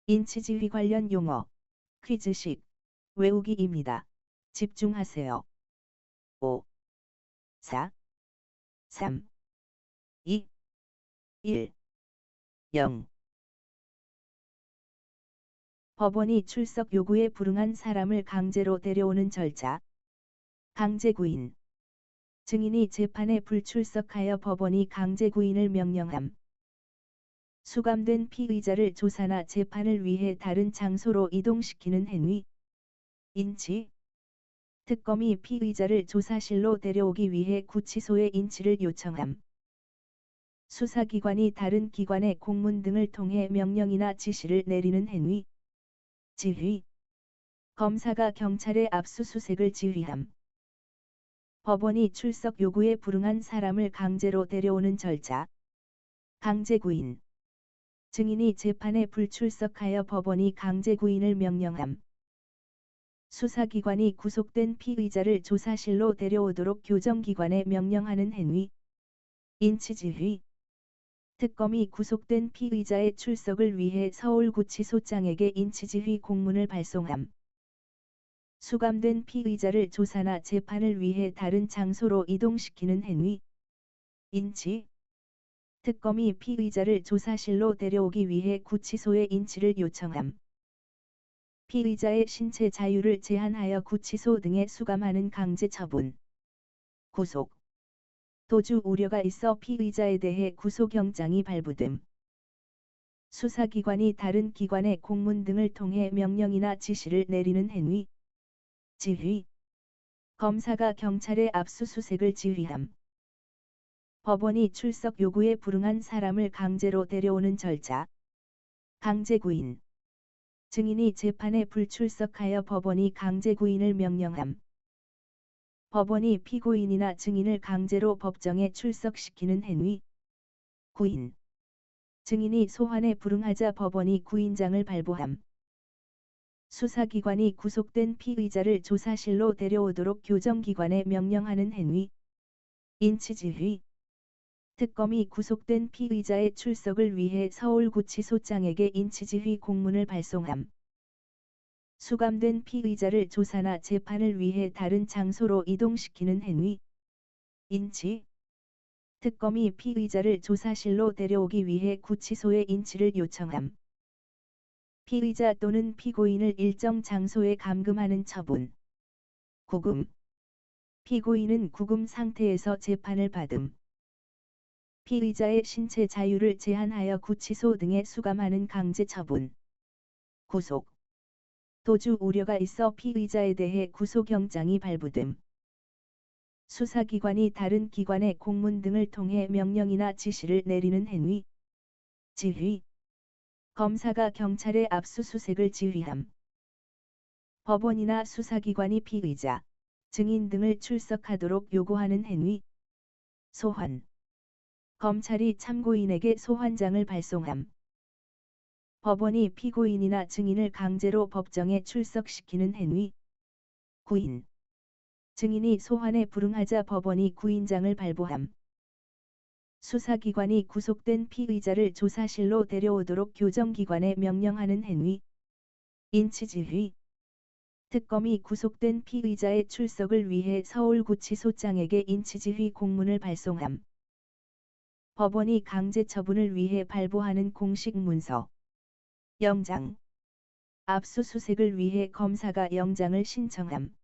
인치지휘 관련 용어, 퀴즈식, 외우기입니다. 집중하세요. 5, 4, 3, 2, 1, 0. 법원이 출석 요구에 불응한 사람을 강제로 데려오는 절차. 강제구인. 증인이 재판에 불출석하여 법원이 강제구인을 명령함. 수감된 피의자를 조사나 재판을 위해 다른 장소로 이동시키는 행위. 인치. 특검이 피의자를 조사실로 데려오기 위해 구치소에 인치를 요청함. 수사기관이 다른 기관의 공문 등을 통해 명령이나 지시를 내리는 행위. 지휘. 검사가 경찰의 압수수색을 지휘함. 법원이 출석 요구에 불응한 사람을 강제로 데려오는 절차. 강제구인. 증인이 재판에 불출석하여 법원이 강제구인을 명령함. 수사기관이 구속된 피의자를 조사실로 데려오도록 교정기관에 명령하는 행위. 인치지휘. 특검이 구속된 피의자의 출석을 위해 서울구치소장에게 인치지휘 공문을 발송함. 수감된 피의자를 조사나 재판을 위해 다른 장소로 이동시키는 행위. 인치. 특검이 피의자를 조사실로 데려오기 위해 구치소에 인치를 요청함. 피의자의 신체 자유를 제한하여 구치소 등에 수감하는 강제 처분. 구속. 도주 우려가 있어 피의자에 대해 구속영장이 발부됨. 수사기관이 다른 기관의 공문 등을 통해 명령이나 지시를 내리는 행위. 지휘. 검사가 경찰의 압수수색을 지휘함. 법원이 출석 요구에 불응한 사람을 강제로 데려오는 절차. 강제구인. 증인이 재판에 불출석하여 법원이 강제구인을 명령함. 법원이 피고인이나 증인을 강제로 법정에 출석시키는 행위. 구인. 증인이 소환에 불응하자 법원이 구인장을 발부함. 수사기관이 구속된 피의자를 조사실로 데려오도록 교정기관에 명령하는 행위. 인치지휘. 특검이 구속된 피의자의 출석을 위해 서울구치소장에게 인치지휘 공문을 발송함. 수감된 피의자를 조사나 재판을 위해 다른 장소로 이동시키는 행위. 인치. 특검이 피의자를 조사실로 데려오기 위해 구치소에 인치를 요청함. 피의자 또는 피고인을 일정 장소에 감금하는 처분. 구금. 피고인은 구금 상태에서 재판을 받음. 피의자의 신체 자유를 제한하여 구치소 등에 수감하는 강제 처분. 구속. 도주 우려가 있어 피의자에 대해 구속영장이 발부됨. 수사기관이 다른 기관의 공문 등을 통해 명령이나 지시를 내리는 행위. 지휘. 검사가 경찰의 압수수색을 지휘함. 법원이나 수사기관이 피의자, 증인 등을 출석하도록 요구하는 행위. 소환. 검찰이 참고인에게 소환장을 발송함. 법원이 피고인이나 증인을 강제로 법정에 출석시키는 행위. 구인. 증인이 소환에 불응하자 법원이 구인장을 발부함. 수사기관이 구속된 피의자를 조사실로 데려오도록 교정기관에 명령하는 행위. 인치지휘. 특검이 구속된 피의자의 출석을 위해 서울구치소장에게 인치지휘 공문을 발송함. 법원이 강제 처분을 위해 발부하는 공식 문서. 영장. 압수수색을 위해 검사가 영장을 신청함.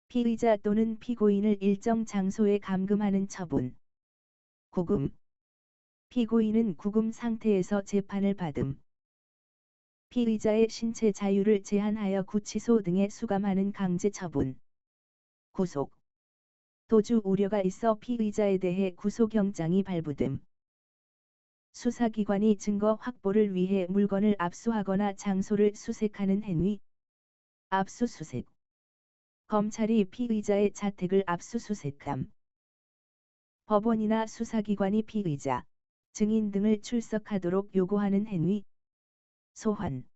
피의자 또는 피고인을 일정 장소에 감금하는 처분. 구금. 피고인은 구금 상태에서 재판을 받음. 피의자의 신체 자유를 제한하여 구치소 등에 수감하는 강제 처분. 구속. 도주 우려가 있어 피의자에 대해 구속영장이 발부됨. 수사기관이 증거 확보를 위해 물건을 압수하거나 장소를 수색하는 행위. 압수수색. 검찰이 피의자의 자택을 압수수색함. 법원이나 수사기관이 피의자, 증인 등을 출석하도록 요구하는 행위. 소환.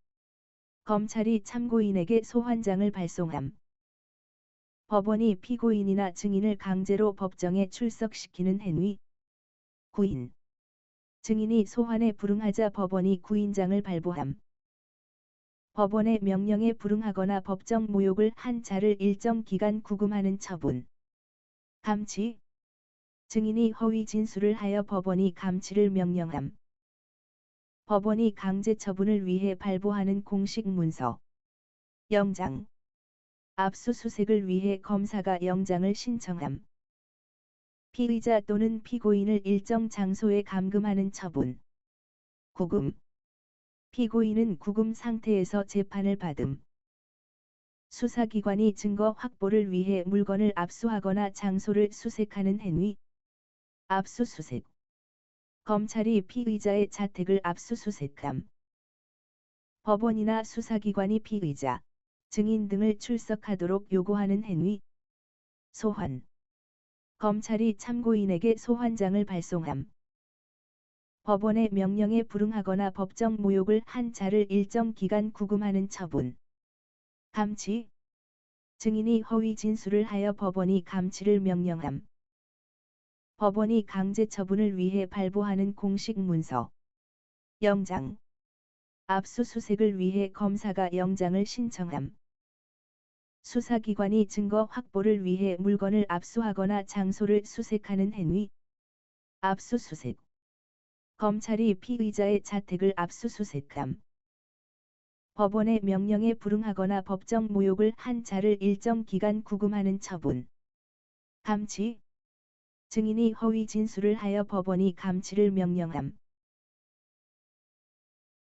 검찰이 참고인에게 소환장을 발송함. 법원이 피고인이나 증인을 강제로 법정에 출석시키는 행위. 구인. 증인이 소환에 불응하자 법원이 구인장을 발부함. 법원의 명령에 불응하거나 법정 모욕을 한 자를 일정 기간 구금하는 처분. 감치. 증인이 허위 진술을 하여 법원이 감치를 명령함. 법원이 강제 처분을 위해 발부하는 공식 문서. 영장. 압수수색을 위해 검사가 영장을 신청함. 피의자 또는 피고인을 일정 장소에 감금하는 처분. 구금. 피고인은 구금 상태에서 재판을 받음. 수사기관이 증거 확보를 위해 물건을 압수하거나 장소를 수색하는 행위. 압수수색. 검찰이 피의자의 자택을 압수수색함. 법원이나 수사기관이 피의자, 증인 등을 출석하도록 요구하는 행위. 소환. 검찰이 참고인에게 소환장을 발송함. 법원의 명령에 불응하거나 법정 모욕을 한 자를 일정 기간 구금하는 처분. 감치. 증인이 허위 진술을 하여 법원이 감치를 명령함. 법원이 강제 처분을 위해 발부하는 공식 문서. 영장. 압수수색을 위해 검사가 영장을 신청함. 수사기관이 증거 확보를 위해 물건을 압수하거나 장소를 수색하는 행위. 압수수색. 검찰이 피의자의 자택을 압수수색함. 법원의 명령에 불응하거나 법정 모욕을 한 자를 일정 기간 구금하는 처분. 감치. 증인이 허위 진술을 하여 법원이 감치를 명령함.